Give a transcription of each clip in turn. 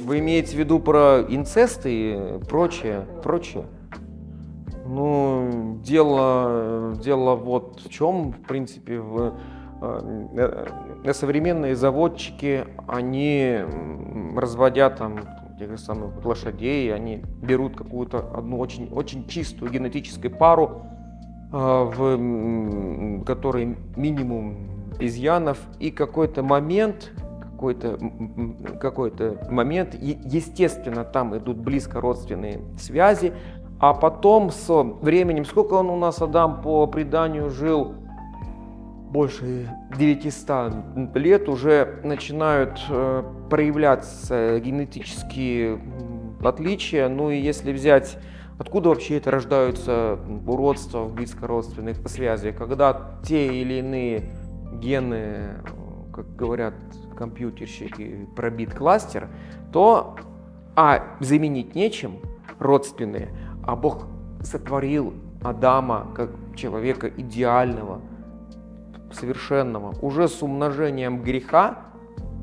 Вы имеете в виду про инцест и прочее, прочее? Ну, дело вот в чем, в принципе, современные заводчики, они разводя там тех же самых лошадей, они берут какую-то одну очень, очень чистую генетическую пару, в которой минимум изъянов, и какой-то момент, естественно, там идут близко родственные связи, а потом со временем, сколько он у нас, Адам, по преданию жил, больше 900 лет, уже начинают проявляться генетические отличия. Ну и если взять, откуда вообще это рождаются уродства в близкородственных связях, когда те или иные гены, как говорят компьютерщики, пробит кластер, то заменить нечем родственные, а Бог сотворил Адама как человека идеального, совершенного. Уже с умножением греха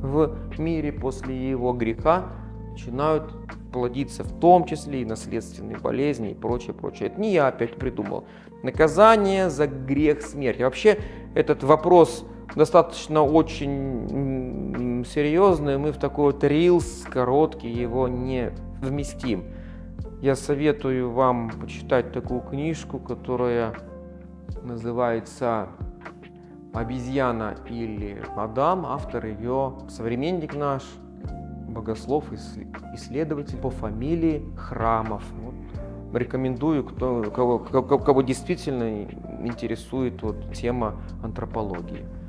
в мире после его греха начинают плодиться в том числе и наследственные болезни и прочее, прочее. Это не я опять придумал. Наказание за грех — смерть. Вообще этот вопрос достаточно очень серьезный, мы в такой вот рилс короткий его не вместим. Я советую вам почитать такую книжку, которая называется «Обезьяна или Адам». Автор ее современник наш, богослов, исследователь по фамилии Храмов. Вот. Рекомендую, кого действительно интересует вот тема антропологии.